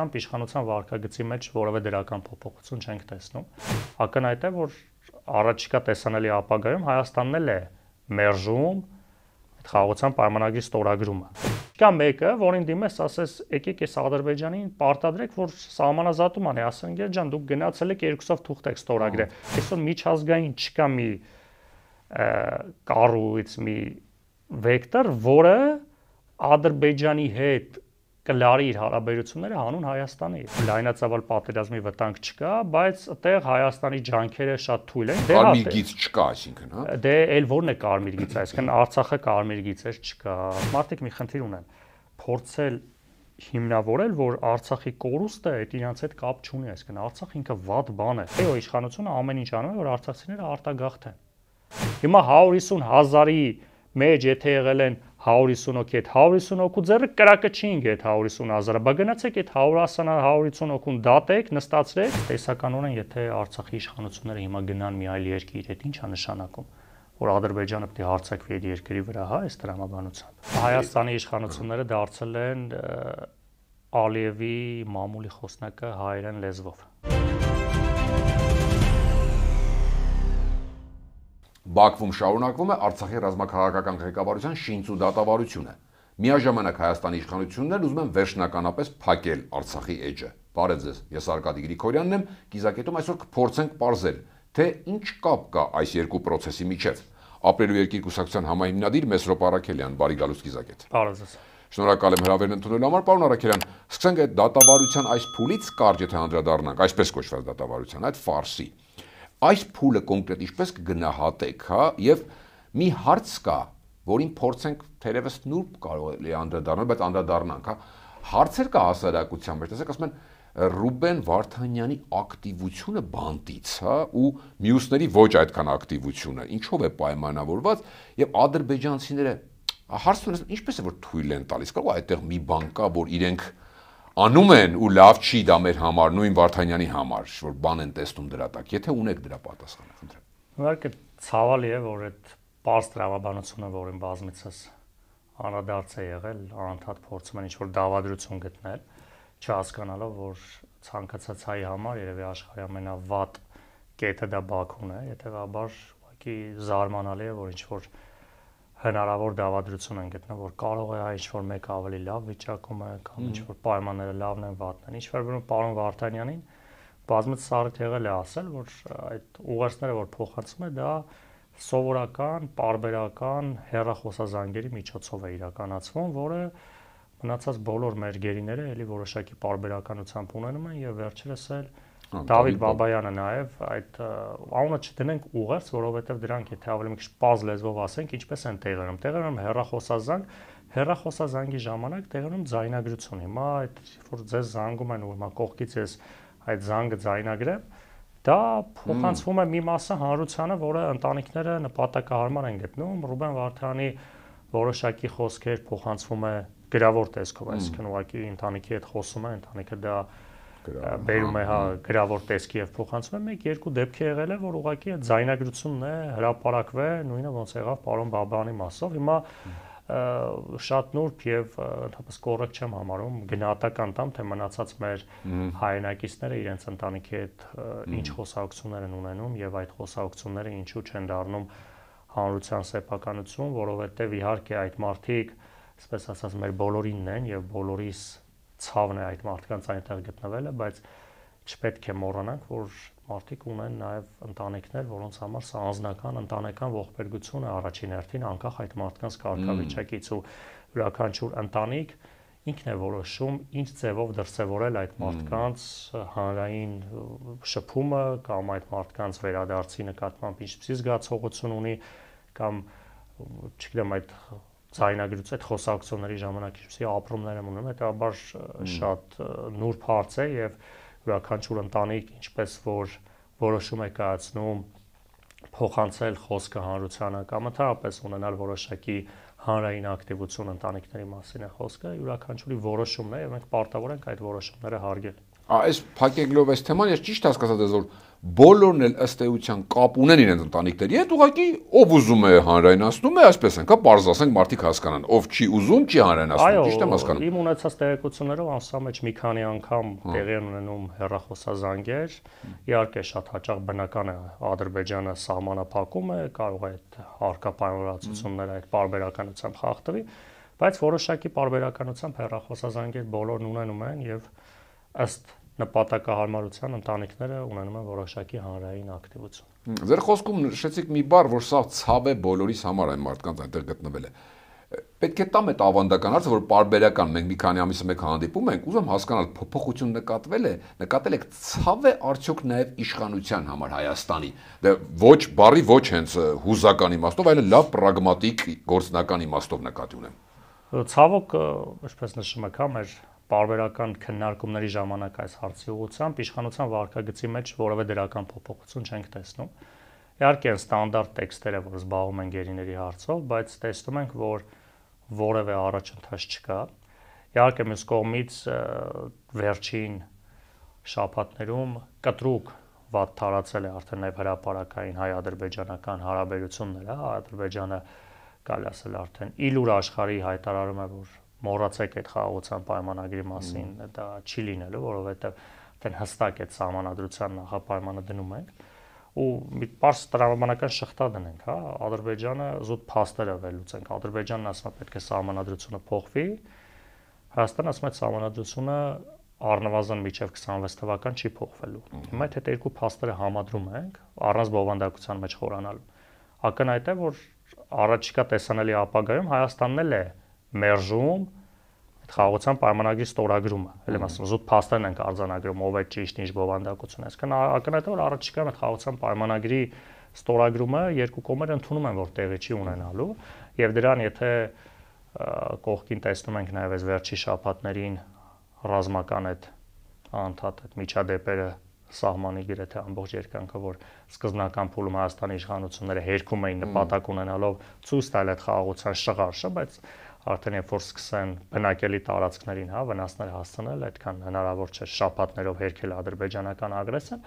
Իշխանության վարքագծի մեջ որևէ դրական փոփոխություն չենք տեսնում։ Ակնհայտ է, որ առաջիկա տեսանելի ապագայում Հայաստանն էլ է մերժում այդ խաղաղության պայմանագրի ստորագրումը։ Կա մեկը, որին դիմես, ասես, եկեք այս Ադրբեջանին պարտադրեք, որ սահմանազատում անի, ասեն, գեր ջան, դուք գնացել եք երկուսով թուղթ եք ստորագրել։ Այսօր միջազգային չկա մի կառույց, մի վեկտոր, որը Ադրբեջանի հետ կլարի իր հարաբերությունները հանուն Հայաստանի։ Լայնածավալ պատերազմի վտանգ չկա, բայց այդտեղ Հայաստանի ջանքերը շատ թույլ են։ Կարմիր գիծ չկա, այսինքն, հա։ Դե էլ որն է կարմիր գիծը, այսինքն Արցախը կարմիր գիծեր չկա։ Մարդիկ մի խնդիր ունեն, փորձել հիմնավորել, որ Արցախի կորուստը այդ իրancs հետ կապ չունի, այսինքն Արցախ ինքը վատ բան է։ Այո, իշխանությունը ամեն ինչ անում է, որ արցախցիները արտագաղթեն։ Հիմա 150,000-ի մեջ եթե եղել են 150 հոգի, այդ 150 հոգու ձեռը կրակը չի ինգ այդ 150,000-ը, բա գնացեք այդ 150 հոգուն դատեք, նստացրեք։ Տեսականորեն, եթե Արցախի իշխանությունները հիմա գնան մի այլ երկիր, այդ ի՞նչ է նշանակում, որ Ադրբեջանը պետք է հարձակվի այդ երկրի վրա, հա, այս տրամաբանությամբ։ Հայաստանի իշխանությունները դարձել են Ալիևի մամուլի խոսնակը հայերեն լեզվով։ Բաքվում շարունակվում է Արցախի ռազմաքաղաքական ղեկավարության շինծու դատավարությունը։ Միաժամանակ Հայաստանի իշխանություններն ուզում են վերջնականապես փակել Արցախի էջը։ Բարև ձեզ, ես Արկադի Գրիգորյանն եմ, կիզակետում այսօր կփորձենք պարզել, թե ինչ կապ կա այս երկու process-ի միջև։ Ապրելու երկիր կուսակցության համահիմնադիր Մեսրոպ Արաքելյան, բարի գալուստ կիզակետ։ Բարև ձեզ։ Շնորհակալ եմ հրավերն ընդունելու համար, պարոն Արաքելյան։ Սկսենք այդ դատավարության այս փուլից կարճ եթե անդրադառնանք, այսպես կոչված դատավարության, այդ ֆարսի։ Այս փուլը կոնկրետ ինչպես կգնահատեք, հա, եւ մի հարց կա, որին փորձենք թերևս նուրբ կարող է անդրադառնալ, բայց անդրադառնանք, հա։ Հարցեր կա հասարակության մեջ, տեսեք, ասում են Ռուբեն Վարդանյանի ակտիվությունը բանտից, հա, ու մյուսների ոչ այդքան ակտիվությունը, ինչով է պայմանավորված, եւ ադրբեջանցիները հարցն ունեն, ինչպես է որ թույլ են տալիս, կարող է այդտեղ մի բան կա, որ իրենք անում են ու լավ չի դա մեր համար, նույն Վարդանյանի համար, որ բան են տեսնում դրա տակ, եթե ունեք դրա պատասխանը, խնդրեմ։ Իհարկե ցավալի է, որ այդ պարզ տրամաբանությունը, որին բազմիցս անդրադարձ է եղել, անընդհատ փորձում են ինչ-որ դավադրություն գտնել, չհասկանալով, որ ցանկացած հայի համար երևի աշխարհի ամենավատ կետը դա Բաքուն է, հետեւաբար ուղղակի զարմանալի է, որ ինչ-որ հնարավոր դավադրություն են գտնում, որ կարող է ինչ-որ մեկ ավելի լավ վիճակում է կամ ինչ-որ պայմանները լավն են, վատն են։ Ինչ-որ բնում պարոն Վարդանյանին բազմիցս սարք եղել է ասել, որ այդ ուղերձները, որ փոխանցում է, դա սովորական, պարբերական հեռախոսազանգերի միջոցով է իրականացվում, որը մնացած բոլոր մեր գերիները էլի որոշակի պարբերականությամբ ունենում են եւ վերջերս էլ Դավիթ Բաբայանը նաև այդ անունը չդնենք ուղերձ, որովհետև դրանք եթե ավելի մի քիչ պարզ լեզվով ասենք, ինչպես են տեղերում։ Տեղերում հեռախոսազանգի ժամանակ տեղերում ձայնագրություն։ Հիմա այդ որ ձեզ զանգում են ու հիմա կողքից ես այդ զանգը ձայնագրեմ, դա փոխանցվում է մի մասը հանրությանը, որը ընտանիքները նպատակահարմար են գտնում։ Ռուբեն Վարդանի որոշակի խոսքեր փոխանցվում է գրավոր տեսքով, այսինքն ուղղակի ընտանիքի հետ խոսում է, ընտանիքը դա բերում է հա գրավոր տեսքի եւ փոխանցում է 1-2 դեպք է եղել է որ ուղղակի այդ ձայնագրությունն է հրապարակվել նույնը ոնց եղավ պարոն Բաբանի մասով հիմա շատ նուրբ եւ ընդհանրապես կոռեկտ չեմ համարում գնահատական տամ թե մնացած մեր հայրենակիցները իրենց ընտանիքի հետ ինչ խոսակցություններ են ունենում եւ այդ խոսակցությունները ինչու չեն դառնում հանրության սեփականություն որովհետեւ իհարկե այդ մարդիկ այսպես ասած մեր բոլորինն են եւ բոլորիս ցավն է այդ մարդկանց այնտեղ գտնվելը, բայց չպետք է մոռանանք, որ մարդիկ ունեն նաև ընտանիքներ, որոնց համար սա անձնական ընտանեկան ողբերգություն է առաջին հերթին, անկախ այդ մարդկանց կարգավիճակից ու յուրաքանչյուր ընտանիք ինքն է որոշում ինչ ձևով դրսևորել այդ մարդկանց հանրային շփումը կամ այդ մարդկանց վերադարձի նկատմամբ ինչպիսի զգացողություն ունի կամ չգիտեմ այդ ձայնագրություն այդ խոսակցությունների ժամանակ ինչպիսի ապրումներ եմ ունենում, հետաբար շատ նուրբ հարց է եւ յուրաքանչյուր ընտանիք ինչպես որ որոշում է կայացնում փոխանցել խոսքը հանրությանը կամ ընդհանրապես ունենալ որոշակի հանրային ակտիվություն ընտանիքների մասին է խոսքը, յուրաքանչյուրի որոշումն է եւ մենք պարտավոր ենք այդ որոշումները հարգել։ Այս փակեգլով այս թեման ես ճիշտ հասկացա դες որ բոլորն էլ ըստ էության կապ ունեն իրենց ընտանիքների հետ, ուղղակի ով ուզում է հանրայնացնում է, այսպես ենք, հա, պարզ ասենք մարդիկ հասկանան, ով չի ուզում չի հանրայնացնում, ճիշտ եմ հասկանում։ Իմ ունեցած տեղեկություններով ամսվա մեջ մի քանի անգամ տեղի են ունենում հեռախոսազանգեր, իհարկե շատ հաճախ բնական է Ադրբեջանը սահմանափակում է, կարող է այդ հարկապայմանավորվածությունները այդ պարբերականությամբ խախտվի, բայց որոշակի պարբերականությամբ հեռախոսազանգեր բոլորն ունենում են եւ ըստ նպատակահարմարության ընտանիքները ունենում են որոշակի հանրային ակտիվություն։ Ձեր խոսքում նշեցիք մի բառ, որ սա ցավ է բոլորիս համար այն մարդկանց այնտեղ գտնվել է։ Պետք է տամ այդ ավանդական հարցը, որ պարբերական մենք մի քանի ամիսը մեկ հանդիպում ենք, ուզում հասկանալ փոփոխություն նկատել եք ցավ է արդյոք նաև իշխանության համար Հայաստանի։ Դե ոչ բառի ոչ հենց հուզական իմաստով, այլ լավ պրագմատիկ գործնական իմաստով նկատի ունեմ։ Ցավոք, ինչպես նշում եք, հա, մեր պարբերական քննարկումների ժամանակ այս հարցի ուղղությամբ իշխանության վարկագծի մեջ որևէ դրական փոփոխություն չենք տեսնում։ Իհարկե են ստանդարտ տեքստերը, որ զբաղվում են գերիների հարցով, բայց տեսնում ենք, որ որևէ առաջընթաց չկա։ Իհարկե մյուս կողմից վերջին շաբաթներում կտրուկ վատ տարածել է արդեն նաև հրապարակային հայ-ադրբեջանական հարաբերությունները, Ադրբեջանը կարելի ասել արդեն իլուր աշխարհի հայտարարում է, որ մոռացեք այդ խաղաղության պայմանագրի մասին, դա չի լինելու, որովհետև այդեն հստակ այդ սահմանադրության նախապայմանը դնում ենք ու մի պարզ տրամաբանական շղթա դնենք, հա, Ադրբեջանը զուտ փաստերը վերլուծենք, Ադրբեջանն ասում է պետք է սահմանադրությունը փոխվի, Հայաստանը ասում է սահմանադրությունը առնվազն մինչև 26 թվական չի փոխվելու։ Հիմա այդ երկու փաստերը համադրում ենք, առանց բովանդակության մեջ խորանալու։ Ակնհայտ է, որ առաջիկա տեսանելի ապագայում Հայաստանն էլ է մերժում այդ խաղաղության պայմանագրի ստորագրումը, ել եմ ասում, զուտ փաստերն ենք արձանագրում, ով է ճիշտ, ինչ բովանդակություն է։ Այսինքն ակնհայտ է, որ առաջիկայում այդ խաղաղության պայմանագրի ստորագրումը երկու կողմերը ընդունում են, որ տեղի չի ունենալու, եւ դրան եթե կողքին տեսնում ենք նաեւ այս վերջի շաբաթներին ռազմական այդ անդադ այդ միջադեպերը սահմանի գրեթե ամբողջ երկայնքը, որ սկզբնական փուլում Հայաստանի իշխանությունները հերքում էին նպատակ ունենալով ցույց տալ այդ խաղաղության շղարշը, բայց արդեն երբ որ սկսեն բնակելի տարածքներին, հա, վնասներ հասցնել, այդքան հնարավոր չէ շաբաթներով հերքել ադրբեջանական ագրեսիան,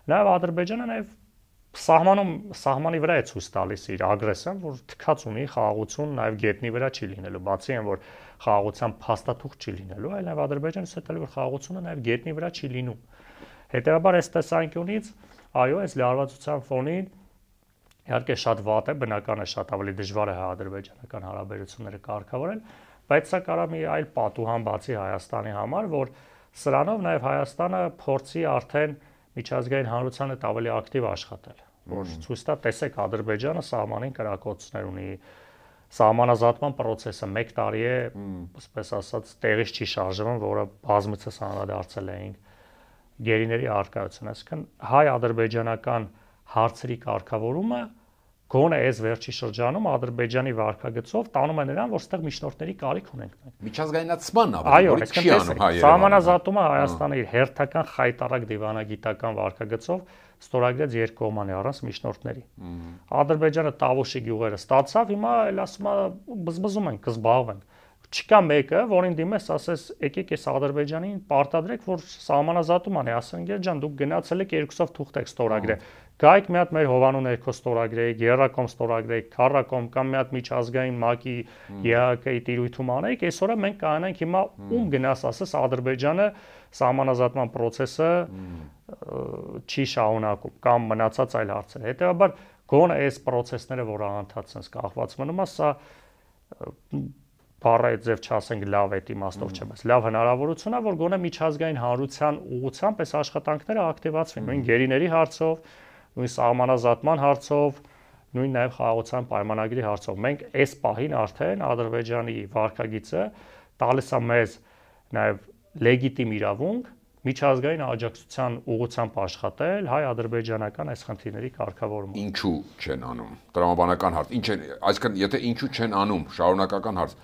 նաև Ադրբեջանը նաև սահմանի վրա է ցույց տալիս իր ագրեսիան, որ թքած ունի խաղաղություն նաև գետնի վրա չի լինելու, բացի այն որ խաղաղության փաստաթուղթ չի լինելու, այլ նաև Ադրբեջանը ցույց որ խաղաղությունը նաև գետնի վրա չի լինում։ Հետևաբար այս տեսանկյունից, այո, այս լարվածության ֆոնին իհարկե շատ վատ է, բնական է, շատ ավելի դժվար է հայ-ադրբեջանական հարաբերությունները կարգավորել, բայց սա կարող է մի այլ պատուհան բացի Հայաստանի համար, որ սրանով նաև Հայաստանը փորձի արդեն միջազգային հանրության հետ ավելի ակտիվ աշխատել, որ ցույց տա, տեսեք, Ադրբեջանը սահմանին կրակոցներ ունի, սահմանազատման process-ը 1 տարի է, այսպես ասած, տեղից չի շարժվում, որը բազմիցս անդրադարձել էինք գերիների առկայություն, այսինքն հայ-ադրբեջանական հարցերի կարգավորումը գոնե այս վերջի շրջանում Ադրբեջանի վարկագծով տանում է նրան, որ ստեղ միջնորդների կարիք ունենք մենք։ Միջազգայնացման այո, չի անում, հա, սահմանազատումը Հայաստանը իր հերթական խայտարակ դիվանագիտական վարկագծով ստորագրեց երկկողմանի առանց միջնորդների։ Ադրբեջանը Տավուշի գյուղերը ստացավ, հիմա էլ ասում է բզբզում ենք, կզբաղվենք։ Չկա մեկը, որին դիմես, ասես, եկեք այս Ադրբեջանին պարտադրեք, որ սահմանազատում անի, ասեն, ջան, դուք գնացել եք երկուսով թուղթ եք ստորագրել։ Գայք մի հատ մեր հովանու ներքո ստորագրեիք, Երրակոմ ստորագրեիք, Քարակոմ կամ մի հատ միջազգային ՄԱԿ-ի ԵԱԿ-ի տիրույթում անեիք, այսօրը մենք կանենք հիմա ում գնաս, ասես, Ադրբեջանը սահմանազատման process-ը չի շարունակում կամ մնացած այլ հարցեր։ Հետևաբար գոնե այս process-ները, որ անընդհատ sense կախված մնում է, սա բառը ձև չասենք լավ այդ իմաստով չէ, բայց լավ հնարավորություն է, որ գոնե միջազգային հանրության ուղղությամբ այս աշխատանքները ակտիվացվեն, նույն գերիների հարցով, նույն սահմանազատման հարցով, նույն նաև խաղաղության պայմանագրի հարցով։ Մենք այս պահին արդեն Ադրբեջանի վարկագիծը տալիս է մեզ նաև լեգիտիմ իրավունք միջազգային աջակցության ուղղությամբ աշխատել հայ-ադրբեջանական այս խնդիրների կարգավորումը։ Ինչու չեն անում։ Տրամաբանական հարց։ Ինչ են, այսինքն եթե ինչու չեն անում, շարունակական հարց։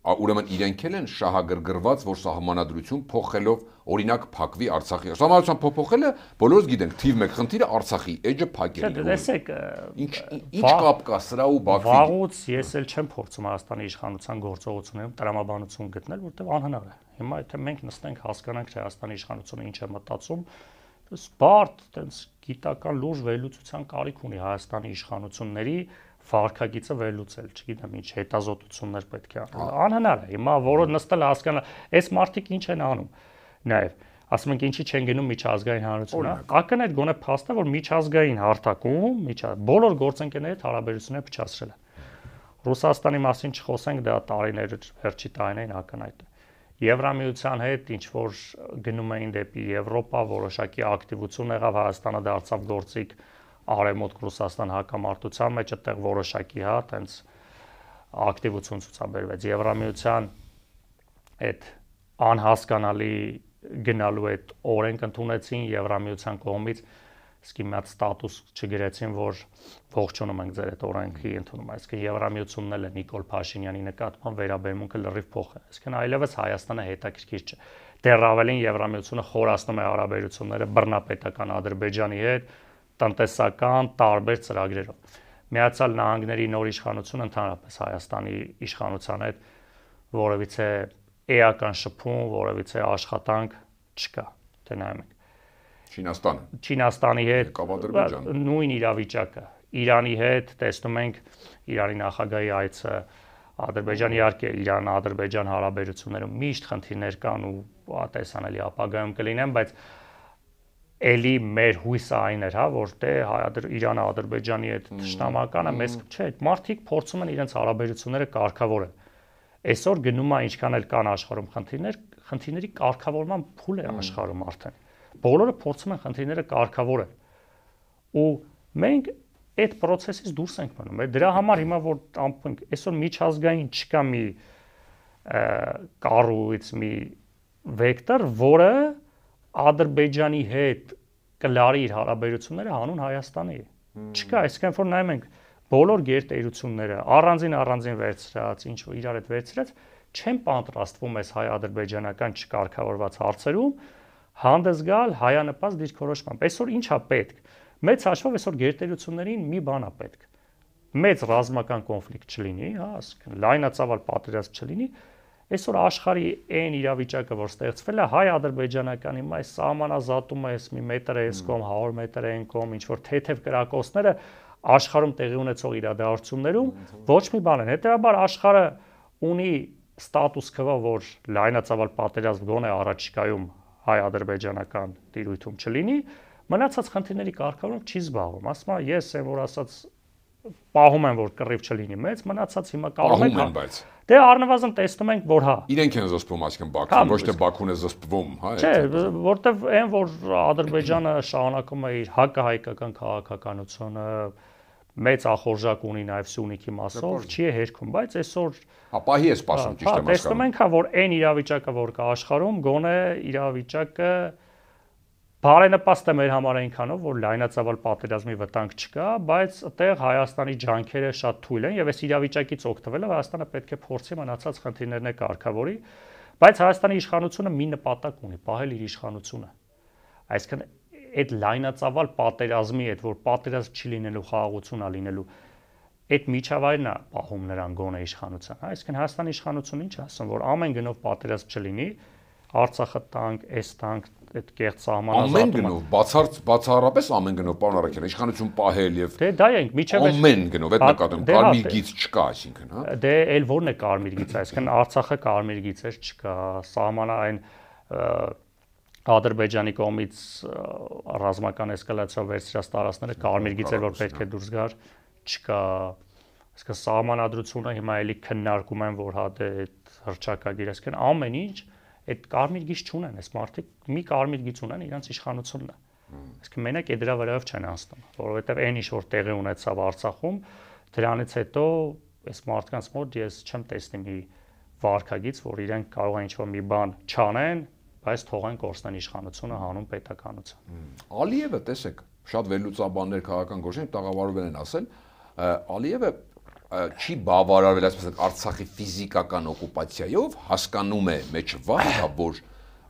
ուրեմն իրենք են շահագրգռված, որ սահմանադրություն փոխելով օրինակ փակվի Արցախի։ Սահմանադրության փոփոխելը բոլորս գիտենք, թիվ 1 խնդիրը Արցախի էջը փակելն է։ Տեսեք, ինչ կապ կա սրա ու Բաքվի։ Վաղուց ես էլ չեմ փորձում Հայաստանի իշխանության գործողություններում տրամաբանություն գտնել, որտեղ անհնար է։ Հիմա եթե մենք նստենք հասկանանք, թե Հայաստանի իշխանությունը ինչ է մտածում, բարդ, այտենց գիտական լուրջ վերլուծության կարիք ունի Հայաստանի իշխանությունների վարքագիծը վերլուծել, չգիտեմ ինչ հետազոտություններ պետք է անել։ Անհնար է։ Հիմա որը նստել հասկանալ, այս մարդիկ ինչ են անում։ Նաև ասում ենք ինչի չեն գնում միջազգային հանրությունը, ակնհայտ գոնե փաստը, որ միջազգային հարթակում բոլոր գործընկերների հետ հարաբերությունները փչացրել են։ Ռուսաստանի մասին չխոսենք, դա տարիներ վերջի տարիներին ակնհայտ է։ Եվրամիության հետ ինչ որ գնում էին դեպի Եվրոպա, որոշակի ակտիվություն եղավ, Հայաստանը դարձավ գործիք Արևմուտք Ռուսաստան հակամարտության մեջ, այդտեղ որոշակի տենց ակտիվություն ցուցաբերվեց։ Եվրամիության այդ անհասկանալի գնալու այդ օրենք ընդունեցին Եվրամիության կողմից, իսկ մի հատ ստատուս չգրեցին, որ ողջունում ենք ձեր այդ օրենքի ընդունումը։ Այսինքն Եվրամիությունն էլ է Նիկոլ Փաշինյանի նկատմամբ վերաբերմունքը լրիվ փոխել։ Այսինքն այլևս Հայաստանը հետաքրքիր չէ։ Դեռ ավելին Եվրամիությունը խորացնում է հարաբերությունները բռնապետական Ադրբեջանի հետ տնտեսական տարբեր ծրագրերով։ Միացյալ Նահանգների նոր իշխանությունը ընդհանրապես Հայաստանի իշխանության հետ որևիցե էական շփում, որևիցե աշխատանք չկա, թե նայում ենք։ Չինաստանի հետ նույն իրավիճակը, Իրանի հետ տեսնում ենք Իրանի նախագահի այցը, Ադրբեջանի իհարկե Իրան-Ադրբեջան հարաբերություններում միշտ խնդիրներ կան ու տեսանելի ապագայում կլինեն, բայց էլի մեր հույսը այն էր, որ Իրանը Ադրբեջանի հետ ճշտամականը մեզ չէ, մարդիկ փորձում են իրենց հարաբերությունները կարգավորել։ Այսօր գնում է ինչքան էլ կան աշխարհում խնդիրների կարգավորման փուլ է աշխարհում արդեն։ Բոլորը փորձում են խնդիրները կարգավորել։ Ու մենք այդ process-ից դուրս ենք մնում։ Դրա համար հիմա որ ամփոփենք, այսօր միջազգային չկա մի կառույց, մի վեկտոր, որը Ադրբեջանի հետ կլարի իր հարաբերությունները հանուն Հայաստանի։ Չկա, այսինքն որ նայում ենք բոլոր գերտերությունները առանձին վերցրած, ինչ որ իրար հետ վերցրած, չեն պատրաստվում այս հայ-ադրբեջանական չկարգավորված հարցերում հանդես գալ հայանպաստ դիրքորոշմամբ։ Այսօր ինչա պետք։ Մեծ հաշվով այսօր գերտերություններին մի բան է պետք։ Մեծ ռազմական կոնֆլիկտ չլինի, այսինքն լայնածավալ պատերազմ չլինի։ Այսօր աշխարհի այն իրավիճակը, որ ստեղծվել է հայ-ադրբեջանական հիմա այս սահմանազատումը, այս մի մետր է այս կողմ, 100 մետր է այն կողմ, ինչ որ թեթև կրակոցները աշխարհում տեղի ունեցող իրադարձություններում ոչ մի բան են։ Հետևաբար աշխարհը ունի ստատուս քվո, որ լայնածավալ պատերազմ գոնե առաջիկայում հայ-ադրբեջանական տիրույթում չլինի, մնացած խնդիրների կարգավորումով չի զբաղվում։ Ասում եմ, ես եմ որ ասած պահում են որ կռիվ չլինի մեծ, մնացած հիմա կարող ենք բայց դե առնվազն տեսնում ենք որ իրենք են զսպում այսքան Բաքվին, ոչ թե Բաքուն է զսպվում, չէ, որտեվ այն որ Ադրբեջանը շարունակում է իր հակահայկական քաղաքականությունը, մեծ ախորժակ ունի նաև Սյունիքի մասով, չի է հերքում, բայց այսօր ապահի է սպասում ճիշտ է մասկանում։ Տեսնում ենք, որ այն իրավիճակը որ կա աշխարհում, գոնե իրավիճակը բարենպաստ է մեր համար այնքանով, որ լայնածավալ պատերազմի վտանգ չկա, բայց այդտեղ Հայաստանի ջանքերը շատ թույլ են եւ այս իրավիճակից օգտվելով Հայաստանը պետք է փորձի մնացած խնդիրներն կարգավորի, բայց Հայաստանի իշխանությունը մի նպատակ ունի՝ պահել իր իշխանությունը։ Այսինքն այդ լայնածավալ պատերազմի հետ, որ պատերազմ չի լինելու, խաղաղություն է լինելու, այդ միջավայրն է պահում նրան գոնե իշխանության։ Այսինքն Հայաստանի իշխանությունը ինչ ասում, որ ամեն գնով պատերազմ չլինի, Արցախը տանք, այս տանք, այդ կեղծ սահմանազատումը։ Ամեն գնով, բացառապես ամեն գնով, պարոն Արաքելյան, իշխանություն պահել եւ դե դա ենք, միջև ամեն գնով, այդ նկատում կարմիր գիծ չկա, այսինքն, հա։ Դե էլ որն է կարմիր գիծը, այսինքն Արցախը կարմիր գիծեր չկա, սահմանը այն Ադրբեջանի կողմից ռազմական էսկալացիա վերցրած տարածքները կարմիր գիծեր, որ պետք է դուրս գար, չկա։ Այսինքն սահմանադրությունը հիմա էլի քննարկում են, որ հա դե այդ հռչակագիր, այսինքն ամեն ինչ այդ կարմիր գիծ չունեն, այս մարդիկ մի կարմիր գիծ ունեն իրենց իշխանությունն է։ Այսինքն մենակ այդ դրա վրայով չեն անցնում, որովհետև այն ինչ որ տեղի ունեցավ Արցախում, դրանից հետո այս մարդկանց մոտ ես չեմ տեսնի մի վարքագիծ, որ իրենք կարող են ինչ-որ մի բան չանեն, բայց թողեն կորցնեն իշխանությունը հանուն պետականության։ Ալիևը, տեսեք, շատ վերլուծաբաններ քաղաքական գործիչներ տաղավարվել են ասել, Ալիևը չի բավարարվել, այսպես ասած, Արցախի ֆիզիկական օկուպացիայով, հասկանում է մեջը վարը, որ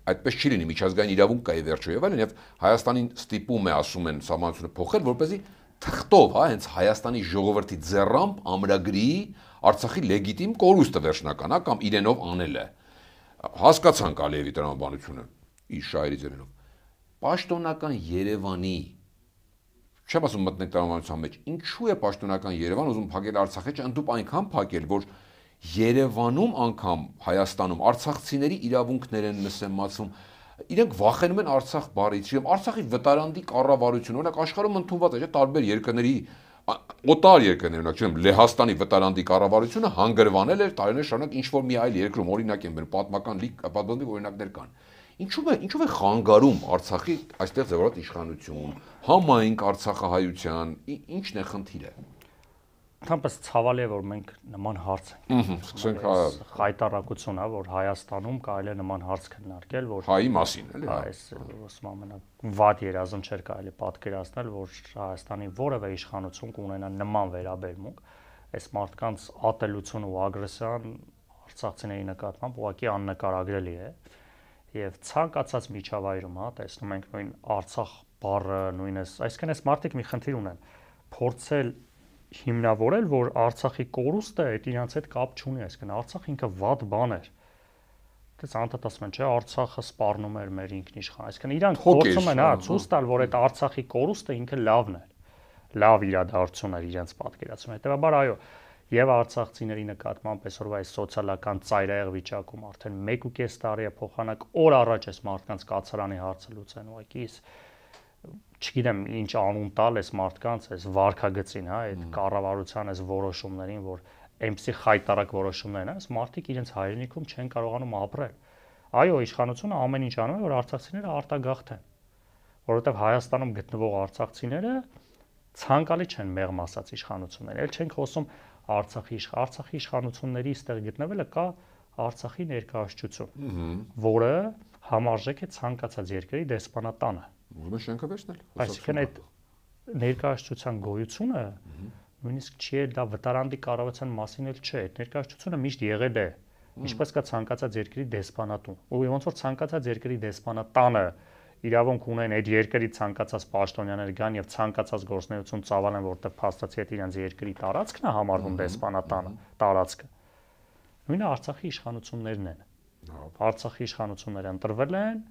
այդպես չի լինի, միջազգային իրավունք կա եւ վերջո եւ այլն, եւ Հայաստանին ստիպում է, ասում են, սահմանությունը փոխել, որպեսզի թղթով, հենց Հայաստանի ժողովրդի ձեռամբ ամրագրի Արցախի լեգիտիմ կորուստը վերջնական, կամ իրենով անելը։ Հասկացանք Ալիևի տրամաբանությունը, իր շահերի ձեռնով։ Պաշտոնական Երևանի, չեմ ասում մտնեք տրամաբանության մեջ, ինչու է պաշտոնական Երևան ուզում փակել Արցախը, ընդդուպ այնքան փակել, որ Երևանում անգամ Հայաստանում արցախցիների իրավունքներ են նսեմացվում, իրենք վախենում են Արցախ բառից, եւ Արցախի վտարանդի կառավարությունը, օրինակ աշխարհում ընդունված է, տարբեր երկրների, օտար երկրներ, օրինակ, չեմ, Լեհաստանի վտարանդի կառավարությունը հանգրվանել էր տարիներ շարունակ ինչ որ մի այլ երկրում, օրինակ են բերում, պատմական օրինակներ կան։ Ինչու է խանգարում Արցախի այստեղ ձևավորած իշխանություն, համայնք Արցախահայության, ինչն է խնդիրը։ Ընդհանրապես ցավալի է, որ մենք նման հարց ենք։ Սկսենք հայտարարություն է, որ Հայաստանում կարելի է նման հարց քննարկել, որ հայի մասին, էլի։ Այս ոսում ամենավատ երազում չէր կարելի պատկերացնել, որ Հայաստանի որևէ իշխանություն կունենա նման վերաբերմունք։ Այս մարդկանց ատելություն ու ագրեսիան արցախցիների նկատմամբ ուղղակի աննկարագրելի է։ Եվ ցանկացած միջավայրում, տեսնում ենք նույն Արցախ բառը, նույնիսկ, այսինքն այս մարդիկ մի խնդիր ունեն, փորձել հիմնավորել, որ Արցախի կորուստը այդ իրանց հետ կապ չունի, այսինքն Արցախ ինքը վատ բան էր։ Դες անդադ ասում են, չէ, Արցախը սպառնում էր մեր ինքնիշխան, այսինքն իրանք փորձում են, ցույց տալ, որ այդ Արցախի կորուստը ինքը լավն էր, լավ իրադարձություն էր իրենց պատկերացում։ Հետևաբար, այո, եւ արցախցիների նկատմամբ այսօրվա այս սոցիալական ծայրահեղ վիճակում արդեն 1.5 տարի է փոխանակ օր առաջ այս մարդկանց կացարանի հարցը լուծեն, ուղղակի չգիտեմ ինչ անուն տալ այս մարդկանց, այս վարքագծին, այդ կառավարության այս որոշումներին, որ այնպեսի խայտարակ որոշումներ են, այս մարդիկ իրենց հայրենիքում չեն կարողանում ապրել։ Այո, իշխանությունը ամեն ինչ անում է, որ արցախցիները արտագաղթեն, որովհետև Հայաստանում գտնվող արցախցիները ցանկալի չեն մեղմ ասած իշխանություններ, էլ չենք խոսում Արցախի իշխանությունների ստեղ գտնվելը կա Արցախի ներկայացություն, որը համարժեք է ցանկացած երկրի դեսպանատանը։ Ուզում է շենքը վերցնել։ Այսինքն այդ ներկայացության գոյությունը նույնիսկ չի էլ դա վտարանդի կառավարության մասին էլ չէ, այդ ներկայացությունը միշտ եղել է, ինչպես կա ցանկացած երկրի դեսպանատուն։ Ու ոնց որ ցանկացած երկրի դեսպանատանը իրավունք ունեն այդ երկրի ցանկացած պաշտոնյաներ գան եւ ցանկացած գործունեություն ծավալեն, որտեղ փաստացի այդ իրենց երկրի տարածքն է համարվում դեսպանատանը, տարածքը։ Նույնը Արցախի իշխանություններն են։ Արցախի իշխանությունները ընտրվել են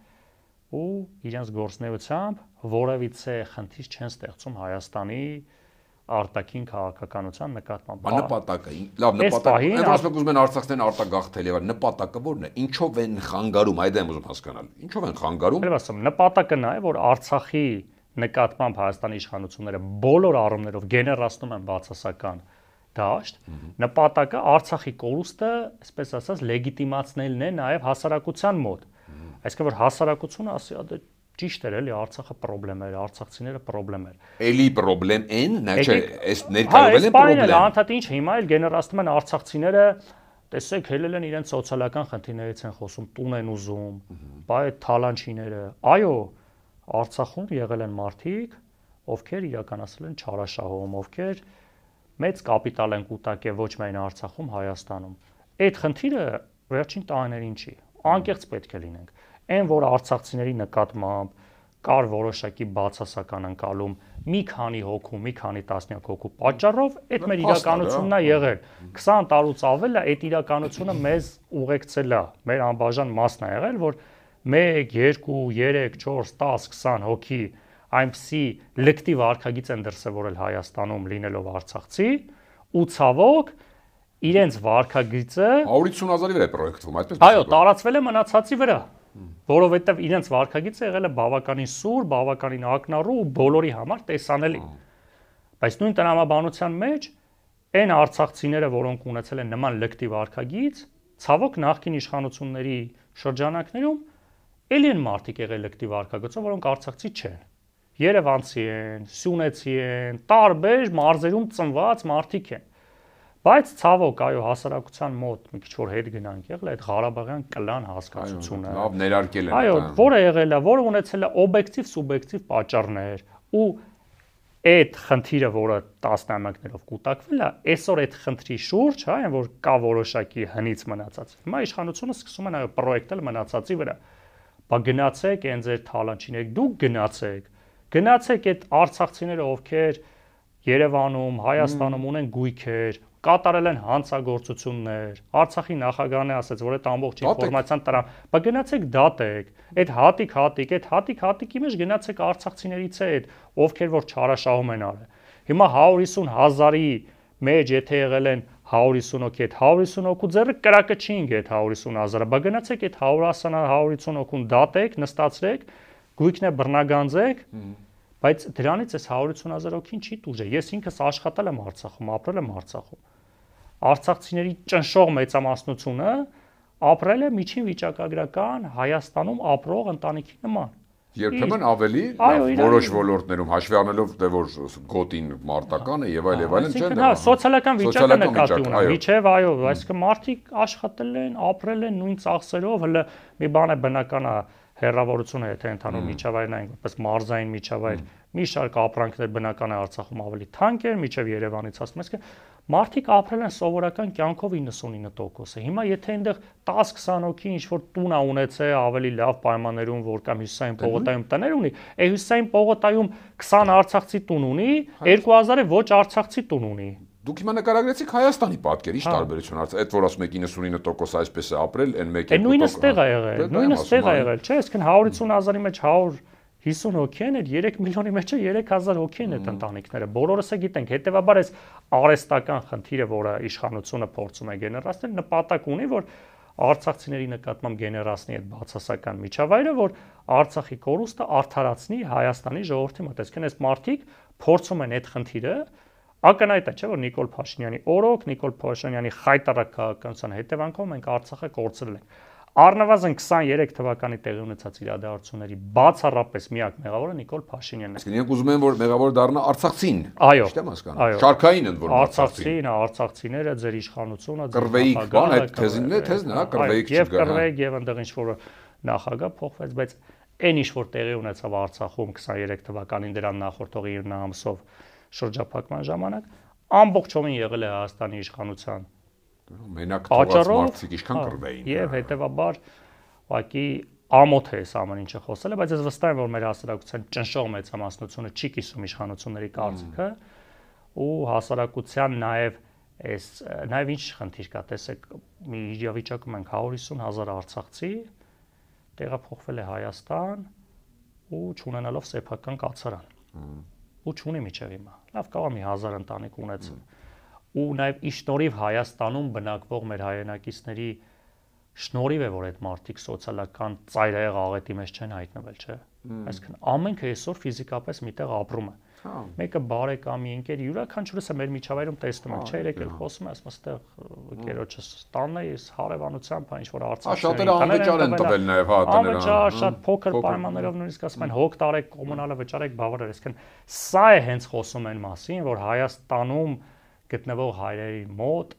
ու իրենց գործունեությամբ որևիցե խնդիր չեն ստեղծում Հայաստանի արտաքին քաղաքականության նկատմամբ։ Նպատակը, լավ նպատակը, այնպես ուզում են արցախցիներն արտագաղթել եւ նպատակը ո՞րն է։ Ինչով են խանգարում, այդ եմ ուզում հասկանալ։ Ինչով են խանգարում։ Էլ ասում, նպատակը նա է, որ Արցախի նկատմամբ Հայաստանի իշխանությունները բոլոր առումներով գեներացնում են բացասական դաշտ, նպատակը Արցախի կորուստը, այսպես ասած, լեգիտիմացնելն է նաեւ հասարակության մոտ։ Այսինքն որ հասարակությունը ասի, դե ճիշտ էր, էլի Արցախը խնդրեմ էր, արցախցիները խնդրեմ էր։ Էլի խնդրեմ են, նա չէ, այս ներկայացվել են խնդրեմ։ Անդադ ինչ հիմա էլ գեներացնում են արցախցիները, տեսեք, հելել են իրենց սոցիալական խնդիրներից են խոսում, տուն են ուզում, բայ այդ թալանչիները։ Այո, Արցախում եղել են մարդիկ, ովքեր իրականացել են չարաշահում, ովքեր մեծ կապիտալ են կուտակել ոչ միայն Արցախում, Հայաստանում։ Այդ խնդիրը վերջին տարիներին չի, անկեղծ պետք է լինենք։ Այն որ արցախցիների նկատմամբ կար որոշակի բացասական ընկալում մի քանի հոգու, մի քանի տասնյակ հոգու պատճառով այդ մեր իրականությունն է եղել 20 տարուց ավել է այդ իրականությունը մեզ ուղեկցել է, մեր անբաժան մասն է եղել, որ 1, 2, 3, 4, 10, 20 հոգի այնպիսի լկտի վարքագիծ են դրսևորել Հայաստանում լինելով արցախցի ու ցավոք իրենց վարքագիծը 150,000-ի վրա է պրոյեկտվում, այդպես։ Այո, տարածվել է մնացածի վրա, որովհետև իրենց վարքագիծը եղել է բավականին սուր, բավականին ակնառու ու բոլորի համար տեսանելի։ Բայց նույն տրամաբանության մեջ այն արցախցիները, որոնք ունեցել են նման լկտի վարքագիծ, ցավոք նախկին իշխանությունների շրջանակներում ելի են մարդիկ եղել լկտի վարքագծով, որոնք արցախցի չեն։ Երևանցի են, սյունեցի են, տարբեր մարզերում ծնված մարդիկ են։ Բայց ցավոք, այո, հասարակության մոտ մի քիչ որ հետ գնանք եղել այդ Ղարաբաղյան կլան հասկացությունը։ Լավ ներարկել են։ Այո, որը եղել է, որը ունեցել է օբյեկտիվ, սուբյեկտիվ պատճառներ ու այդ խնդիրը, որը 10 տարիներով կուտակվել է, այսօր այդ խնդրի շուրջ, հա, այն որ կա որոշակի հնից մնացած։ Հիմա իշխանությունը սկսում է նաև պրոյեկտել մնացածի վրա։ Բա գնացեք այն ձեր թալանչիները, դուք գնացեք այդ արցախցիները, ովքեր Երևանում, Հայաստանում ունեն գույքեր, կատարել են հանցագործություններ, Արցախի նախագահն է ասաց, որ այդ ամբողջ ինֆորմացիան տրամ, բա գնացեք դատեք, այդ հատիկի մեջ գնացեք արցախցիներից է այդ, ովքեր որ չարաշահում են արել։ Հիմա 150,000-ի մեջ եթե եղել են 150 հոգի, այդ 150 հոգու ձեռը կրակը չի ինգ այդ 150,000-ը, բա գնացեք այդ 150 հոգուն դատեք, նստացրեք, գույքն է բռնագանձեք, բայց դրանից այս 150,000 հոգին չի տուժել։ Ես ինքս աշխատել եմ Արցախում, ապրել եմ Արցախում։ Արցախցիների ճնշող մեծամասնությունը ապրել է միջին վիճակագրական Հայաստանում ապրող ընտանիքի նման։ Երբեմն ավելի որոշ ոլորտներում հաշվի առնելով թե որ գոտին մարտական է եւ այլն չեն դա սոցիալական վիճակը նկատի ունի միջև այո այսինքն մարդիկ աշխատել են ապրել են նույն ծախսերով հələ մի բան է բնական է հերավորությունը եթե ընդհանուր միջավայրն այն որպես մարզային միջավայր մի շարք ապրանքներ բնական է Արցախում ավելի թանկ էր միջև Երևանից ասում ես մարդիկ ապրել են սովորական կյանքով 99%-ը հիմա եթե այնտեղ 10-20 հոգի ինչ որ տուն է ունեցել ավելի լավ պայմաններում որ կամ հյուսիսային պողոտայում տներ ունի ඒ հյուսիսային պողոտայում 20 արցախցի տուն ունի 2000-ը ոչ արցախցի տուն ունի Դուք հիմա նկարագրեցիք Հայաստանի պատկերը, ինչ տարբերություն արծա, այդ որ ասում եք 99% այսպես է ապրել, այն 1-2%։ Նույնը ստեղ է եղել, չէ, այսինքն 150,000-ի մեջ 150 հոգի են, 3 միլիոնի մեջ 3000 հոգի են այդ ընտանիքները։ Բոլորս է գիտենք, հետեւաբար այս արհեստական խնդիրը, որը իշխանությունը փորձում է գեներացնել, նպատակ ունի, որ արցախցիների նկատմամբ գեներացնի այդ բացասական միջավայրը, որ Արցախի կորուստը արդարացնի Հայաստանի ժողովրդի մոտ։ Այսինքն այս մարդիկ փորձում են այդ խնդիրը ակնհայտ է, չէ՞ որ Նիկոլ Փաշինյանի օրոք, Նիկոլ Փաշինյանի խայտարակ քաղաքականության հետևանքով մենք Արցախը կորցրել ենք։ Առնվազն 23 թվականի տեղի ունեցած իրադարձությունների բացառապես միակ մեղավորը Նիկոլ Փաշինյանն է։ Իսկ իրենք ուզում են որ մեղավոր դառնա արցախցին։ Չեմ հասկանում։ Շարքային են որ արցախցին, արցախցիները, ձեր իշխանությունը, կռվեիք, բան այդ թեզն է, կռվեիք չկա։ Եվ կռվեիք եւ այնտեղ ինչ որ նախագահ փոխվեց, բայց այն ինչ որ տեղի ունեցավ Արցախում 23 թվականին դրան նախորդող 9 ամսով շրջափակման ժամանակ ամբողջովին եղել է Հայաստանի իշխանության մենակ թողած մարդիկ ինչքան կռվեին եւ հետեւաբար ուղղակի ամոթ է այս ամեն ինչը խոսելը բայց ես վստահ եմ որ մեր հասարակության ճնշող մեծամասնությունը չի կիսում իշխանությունների կարծիքը ու հասարակության նաեւ ինչ խնդիր կա տեսեք մի իրավիճակում ենք 150,000 արցախցի տեղափոխվել է Հայաստան ու չունենալով սեփական կացարան ու չունի միջև հիմա։ Լավ կարող մի 1000 ընտանիք ունեցել։ Ու նաև ի շնորհիվ Հայաստանում բնակվող մեր հայրենակիցների շնորհիվ է որ այդ մարդիկ սոցիալական ծայրահեղ աղետի մեջ չեն հայտնվել, չէ՞։ Այսինքն ամենքը այսօր ֆիզիկապես միտեղ ապրում է։ Մեկը բարեկամի ընկեր յուրաքանչյուրս է մեր միջավայրում տեսնում ենք, չէ՞, եկել խոսում է, ասում այստեղ գերոջս տանն է, ես հարևանությամբ ինչ որ Արցախի շատերը անվճար են տվել նաև հա տները։ Անվճար, շատ փոքր պայմաններով նույնիսկ ասում են հոգ տարեք, կոմունալը վճարեք, բավարար, այսինքն սա է հենց խոսում են մասին, որ Հայաստանում գտնվող հայրերի մոտ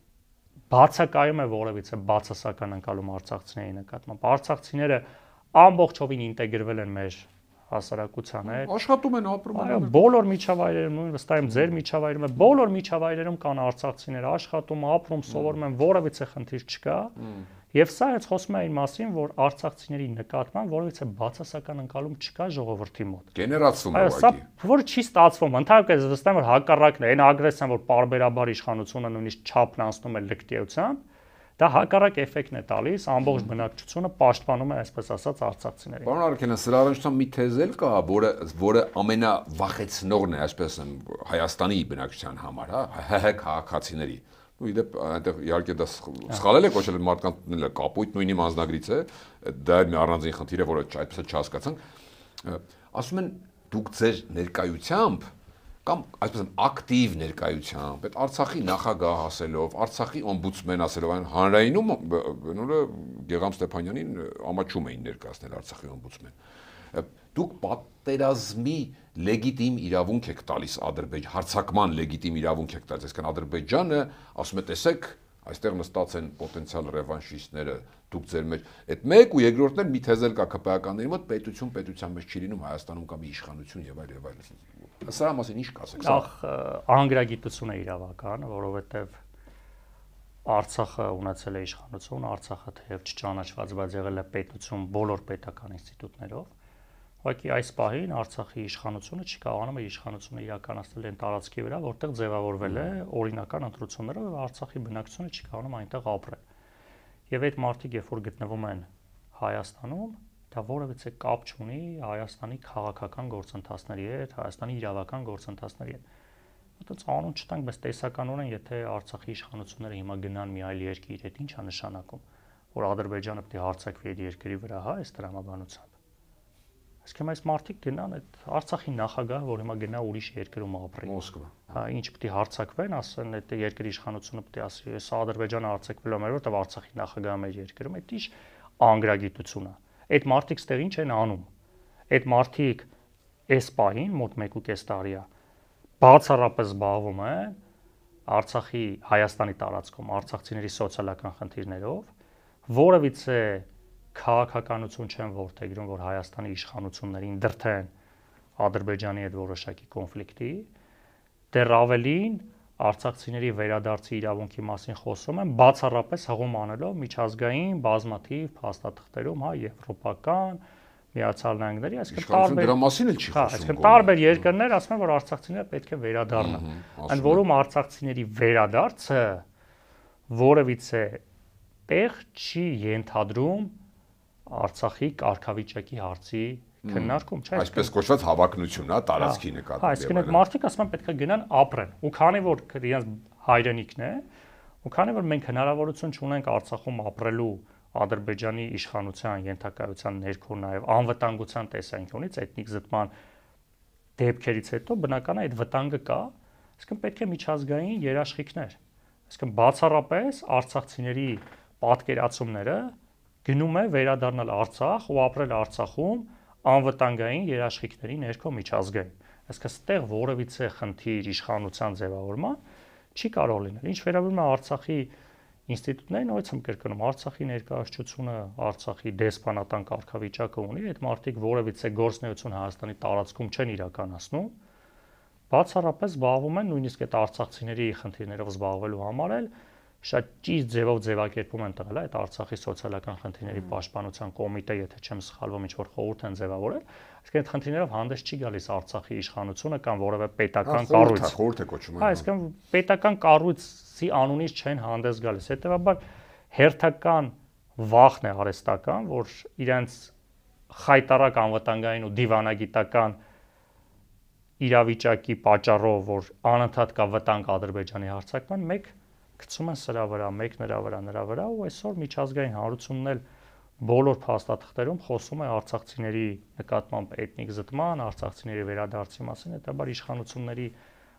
բացակայում է որևիցե բացասական ընկալում արցախցիների նկատմամբ։ Արցախցիները ամբողջովին ինտեգրվել են մեր հասարակության հետ։ Աշխատում են, ապրում են։ Այո, բոլոր միջավայրերում, նույն վստահ եմ ձեր միջավայրում է, բոլոր միջավայրերում կան արցախցիներ, աշխատում, ապրում, սովորում են, որևիցե խնդիր չկա։ Եվ սա հենց խոսում է այն մասին, որ արցախցիների նկատմամբ որևիցե բացասական ընկալում չկա ժողովրդի մոտ։ Գեներացվում է ուղղակի։ Սա որը չի ստացվում, ընդհանրապես վստահ եմ որ հակառակն է, այն ագրեսիան, որ պարբերաբար իշխանությունը նույնիսկ չափն անցնում է լկտիությամբ, դա հակառակ էֆեկտն է տալիս, ամբողջ բնակչությունը պաշտպանում է, այսպես ասած, արցախցիներին։ Պարոն Արաքելյան, սրա առնչությամբ մի թեզ էլ կա, որը ամենավախեցնողն է, այսպես ասեմ, Հայաստանի բնակչության համար, հա, ՀՀ քաղաքացիների։ Ու իդեպ այնտեղ իհարկե դա սխալել է կոչել մարդկանց կապույտ նույնի անձնագրից է, դա մի առանձին խնդիր է, որը այդպես չհասկացանք։ Ասում են դուք ձեր ներկայությամբ կամ այսպես ասեմ ակտիվ ներկայությամբ, այդ Արցախի նախագահ ասելով, Արցախի օմբուդսմեն ասելով, այն հանրայինում նորը Գեգամ Ստեփանյանին ամաչում էին ներկայացնել Արցախի օմբուդսմեն։ Դուք պատերազմի լեգիտիմ իրավունք եք տալիս հարցակման լեգիտիմ իրավունք եք տալիս, այսինքն Ադրբեջանը ասում է տեսեք, այստեղ նստած են պոտենցիալ ռևանշիստները, դուք ձեր մեջ այդ մեկ ու երկրորդն էլ մի թեզ էլ կա ԿՊԱ-ականների մոտ պետության մեջ չի լինում Հայաստանում կամ իշխանություն եւ այլ եւ այլ։ Սրա մասին ինչ կասեք։ Անգրագիտություն է իրավական, որովհետև Արցախը ունեցել է իշխանություն, Արցախը թեև չճանաչված, բայց եղել է պետություն բոլոր պետական ինստիտուտներով։ Ուղղակի այս պահին Արցախի իշխանությունը չի կարողանում իր իշխանությունը իրականացնել այն տարածքի վրա, որտեղ ձևավորվել է օրինական ընտրություններով եւ Արցախի բնակչությունը չի կարողանում այնտեղ ապրել։ Եվ այդ մարդիկ, երբ որ գտնվում են Հայաստանում, դա որևիցե կապ չունի Հայաստանի քաղաքական գործընթացների հետ, Հայաստանի իրավական գործընթացների հետ։ Այդպես անուն չտանք, բայց տեսականորեն, եթե Արցախի իշխանությունները հիմա գնան մի այլ երկիր, այդ ի՞նչ է նշանակում, որ Ադրբեջանը պետք է հարձակվի այդ երկրի վրա, հա, այս տրամաբանությամբ։ Այսինքն այս մարդիկ գնան այդ Արցախի նախագահը, որ հիմա գնա ուրիշ երկրում ապրի։ Մոսկվա։ Հա, ինչ պետք է հարձակվեն, ասեն այդ երկրի իշխանությունը պետք է ասի, այս Ադրբեջանը հարձակվելու է մեր, որտեղ Արցախի նախագահը մեր երկրում, այդ ի՞նչ անգրագիտություն է։ Այդ մարդիկ ստեղ ինչ են անում։ Այդ մարդիկ այս պահին մոտ 1.5 տարի է բացառապես զբաղվում են Արցախի Հայաստանի տարածքում արցախցիների սոցիալական խնդիրներով, որևիցե քաղաքականություն չեն որդեգրում, որ Հայաստանի իշխանություններին դրթեն Ադրբեջանի հետ որոշակի կոնֆլիկտի, դեռ ավելին արցախցիների վերադարձի իրավունքի մասին խոսում են բացառապես հղում անելով միջազգային բազմաթիվ փաստաթղթերում, հա, եվրոպական, Միացյալ Նահանգների, այսինքն տարբեր դրա մասին էլ չի խոսում։ Այսինքն տարբեր երկրներ ասում են, որ արցախցիները պետք է վերադառնան։ Այն որում արցախցիների վերադարձը որևիցե տեղ չի ենթադրում Արցախի կարգավիճակի հարցի քննարկում, չէ՞։ Այսպես կոչված հավակնություն, հա, տարածքի նկատմամբ։ Այսինքն այդ մարդիկ ասում են պետք է գնան ապրեն։ Ու քանի որ իրենց հայրենիքն է, ու քանի որ մենք հնարավորություն չունենք Արցախում ապրելու Ադրբեջանի իշխանության ենթակայության ներքո նաև անվտանգության տեսանկյունից էթնիկ զտման դեպքերից հետո բնական է այդ վտանգը կա, այսինքն պետք է միջազգային երաշխիքներ։ Այսինքն բացառապես արցախցիների պատկերացումները գնում է վերադառնալ Արցախ ու ապրել Արցախում անվտանգային երաշխիքների ներքո միջազգային։ Այսինքն ստեղ որևիցե խնդիր իշխանության ձևավորման չի կարող լինել։ Ինչ վերաբերում է Արցախի ինստիտուտներին, նույնիսկ եմ կրկնում, Արցախի ներկայացությունը, Արցախի դեսպանատան կարգավիճակը ունի, այդ մարդիկ որևիցե գործունեություն Հայաստանի տարածքում չեն իրականացնում, բացառապես զբաղվում են նույնիսկ այդ արցախցիների խնդիրներով զբաղվելու համար էլ շատ ճիշտ ձևով ձևակերպում են տվել այդ Արցախի սոցիալական խնդիրների պաշտպանության կոմիտե, եթե չեմ սխալվում, ինչ որ խորհուրդ են ձևավորել, այսինքն այդ խնդիրներով հանդես չի գալիս Արցախի իշխանությունը կամ որևէ պետական կառույց։ Խորհուրդ է կոչում։ Այսինքն պետական կառույցի անունից չեն հանդես գալիս։ Հետևաբար հերթական վախն է արհեստական, որ իրենց խայտարակ անվտանգային ու դիվանագիտական իրավիճակի պատճառով, որ անընդհատ կա վտանգ Ադրբեջանի հարձակման, մեկ գցում են սրա վրա, մեկ նրա վրա, ու այսօր միջազգային հանրությունն էլ բոլոր փաստաթղթերում խոսում է արցախցիների նկատմամբ էթնիկ զտման, արցախցիների վերադարձի մասին, հետաբար իշխանությունների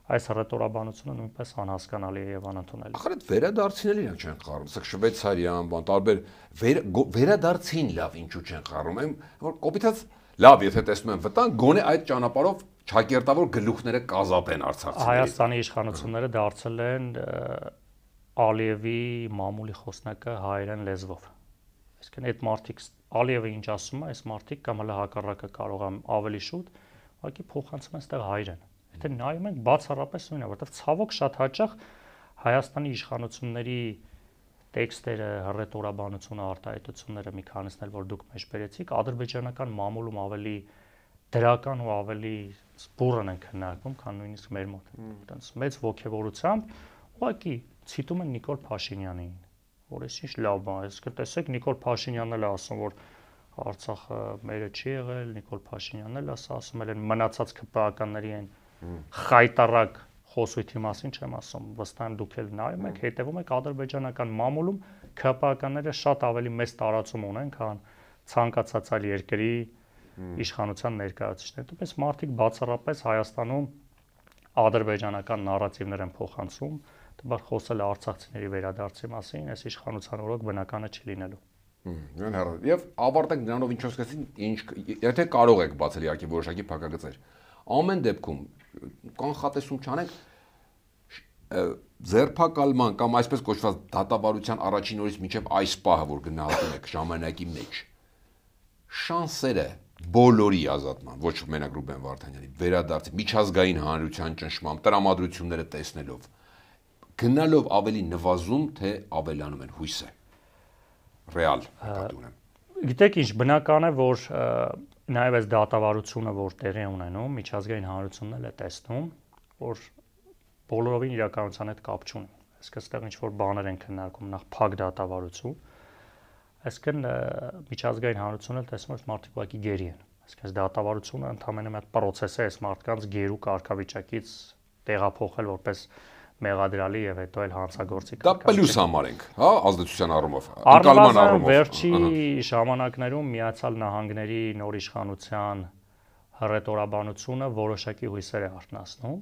այս հռետորաբանությունը նույնպես անհասկանալի է եւ անընդունելի։ Ախր այդ վերադարձիները իրենք չեն խառնում, ասեք Շվեյցարիան, բան, տարբեր վերադարձին լավ ինչու չեն խառնում, որ կոպիտած լավ, եթե տեսնում են վտանգ, գոնե այդ ճանապարհով ճակերտավոր գլուխները կազատեն արցախցիների։ Հայաստանի իշխանությունները դարձել են Ալիևի մամուլի խոսնակը հայերեն լեզվով։ Այսինքն այդ մարդիկ Ալիևը ինչ ասում է, այս մարդիկ կամ հələ հակառակը կարող են ավելի շուտ, ուղղակի փոխանցում են այդտեղ հայերեն։ Եթե նայում ենք բացառապես նույնն է, որովհետև ցավոք շատ հաճախ Հայաստանի իշխանությունների տեքստերը, հռետորաբանությունը, արտահայտությունները մի քանիսն էլ որ դուք մեջ բերեցիք, ադրբեջանական մամուլում ավելի դրական ու ավելի սպուրն են քննարկում, քան նույնիսկ մեր մոտ։ Այդպես մեծ ողջավորությամբ ուղղակի ցիտում են Նիկոլ Փաշինյանին, որ էս ինչ լավ բան է, իսկ տեսեք Նիկոլ Փաշինյանն էլ ասում, որ Արցախը մերը չի եղել, Նիկոլ Փաշինյանն էլ ասում են մնացած ԿՊԱ-ականների են խայտարակ խոսույթի մասին չեմ ասում, վստահ եմ դուք էլ նայում եք, հետևում եք ադրբեջանական մամուլում ԿՊԱ-ականները շատ ավելի մեծ տարածում ունեն, քան ցանկացած այլ երկրի իշխանության ներկայացուցիչներ։ Դուպես մարդիկ բացառապես Հայաստանում ադրբեջանական նարատիվներ են փոխանցում, դեռ խոսել արցախցիների վերադարձի մասին, այս իշխանության օրոք բնականը չի լինելու։ Եվ ավարտենք նրանով ինչ ասեցին, եթե կարող եք բացել իհարկե որոշակի փակագծեր։ Ամեն դեպքում կանխատեսում չանենք ձերբակալման կամ այսպես կոչված դատավարության առաջին օրից մինչև այս պահը, որ գնահատում եք ժամանակի մեջ, շանսերը բոլորի ազատման, ոչ մենակ Ռուբեն Վարդանյանի, վերադարձի միջազգային հանրության ճնշմամբ, տրամադրությունները տեսնելով, գնալով ավելի նվազում, թե ավելանում են հույսը։ Ռեալ նկատի ունեմ։ Գիտեք ինչ, բնական է, որ նաև այս դատավարությունը, որ տեղի է ունենում, միջազգային հանրությունն էլ է տեսնում, որ բոլորովին իրականության հետ կապ չունի։ Այսինքն այստեղ ինչ-որ բաներ են քննարկում, նախ փակ դատավարություն, այսինքն միջազգային հանրությունն էլ տեսնում է, որ մարդիկ ուղղակի գերի են։ Այսինքն դատավարությունը ընդհանրապես մի հատ process է, այս մարդկանց գերու կարգավիճակից տեղափոխել որպես մեղադրալի եւ հետո էլ հանցագործի։ Դա պլյուս համարենք, հա, ազդեցության առումով, ընկալման առումով։ Վերջի ժամանակներում Միացյալ Նահանգների նոր իշխանության հռետորաբանությունը որոշակի հույսեր է արթնացնում։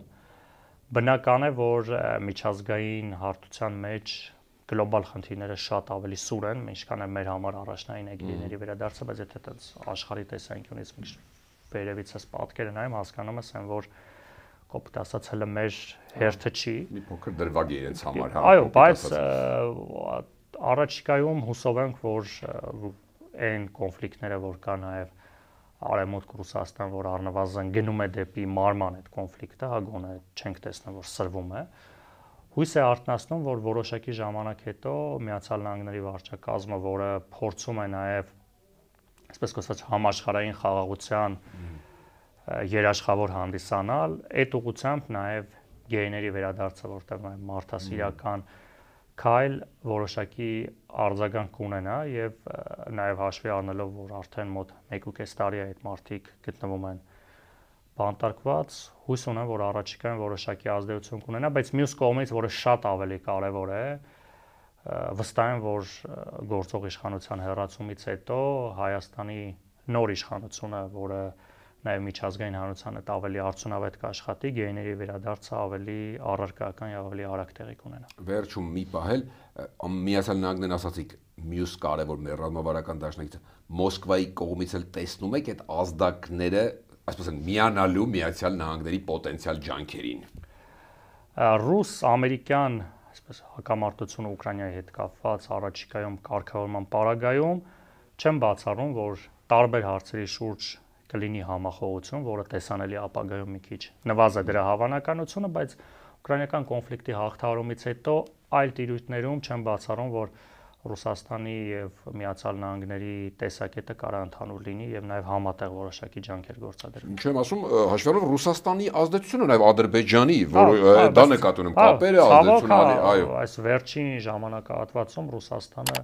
Բնական է, որ միջազգային հարթության մեջ գլոբալ խնդիրները շատ ավելի սուր են, ինչքան է մեր համար առաջնային գերիների վերադարձը, բայց եթե այդպես աշխարհի տեսանկյունից մի վերևիցս պատկերը նայեմ, հասկանում եմ, որ կոպիտ ասած հələ մեր հերթը չի։ Մի փոքր դրվագ է իրենց համար, հա։ Այո, բայց առաջիկայում հուսով ենք, որ այն կոնֆլիկտները, որ կա նաև Արևմուտք Ռուսաստան, որ առնվազն գնում է դեպի մարման այդ կոնֆլիկտը, հա գոնե չենք տեսնում, որ սրվում է, հույս է արթնացնում, որ որոշակի ժամանակ հետո Միացյալ Նահանգների վարչակազմը, որը փորձում է նաև, այսպես կոչված, համաշխարհային խաղաղության երաշխավոր հանդիսանալ, այդ ուղղությամբ նաև գեյների վերադարձը, որտեղ նաև մարդասիրական քայլ որոշակի արձագանք կունենա եւ նաև հաշվի առնելով, որ արդեն մոտ 1.5 տարի է այդ մարդիկ գտնվում են բանտարկված, հույս ունեմ, որ առաջիկայում որոշակի ազդեցություն կունենա, բայց մյուս կողմից, որը շատ ավելի կարևոր է, վստահ եմ, որ գործող իշխանության հեռացումից հետո Հայաստանի նոր իշխանությունը, որը նաև միջազգային հանրությանը ավելի արդյունավետ կաշխատի, գեյների վերադարձը ավելի առարկայական եւ ավելի արագ տեղի կունենա։ Վերջում մի պահել, Միացյալ Նահանգներն ասացիք, մյուս կարևոր մեր ռազմավարական դաշնակիցը Մոսկվայի կողմից էլ տեսնում եք այդ ազդակները, այսպես են, միանալու Միացյալ Նահանգների պոտենցիալ ջանքերին։ Ռուս-ամերիկյան, այսպես հակամարտությունը Ուկրաինայի հետ կապված առաջիկայում կարգավորման պարագայում չեմ բացառում, որ տարբեր հարցերի շուրջ կլինի համախոհություն, որը տեսանելի ապագայում մի քիչ նվազ է դրա հավանականությունը, բայց ուկրաինական կոնֆլիկտի հաղթահարումից հետո այլ տիրույթներում չեմ բացառում, որ Ռուսաստանի եւ Միացյալ Նահանգների տեսակետը կարա ընդհանուր լինի եւ նաեւ համատեղ որոշակի ջանքեր գործադրել։ Ինչ եմ ասում, հաշվելով Ռուսաստանի ազդեցությունը նաեւ Ադրբեջանի, որ դա նկատի ունեմ, կապերը ազդեցություն, այո։ Այս վերջին ժամանակահատվածում Ռուսաստանը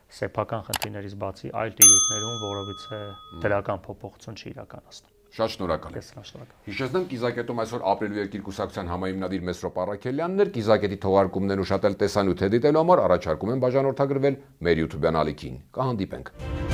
սեփական խնդիրներից բացի այլ տիրույթներում որովիցե դրական փոփոխություն չի իրականացնում։ Շատ շնորհակալ եմ։ Հիշեցնեմ, Կիզակետում այսօր ապրիլի 2 կուսակցության համահիմնադիր Մեսրոպ Առաքելյանն էր, Կիզակետի թողարկումներն ուշադիր տեսանյութ դիտելու համար առաջարկում եմ բաժանորդագրվել մեր YouTube-յան ալիքին։ Կհանդիպենք։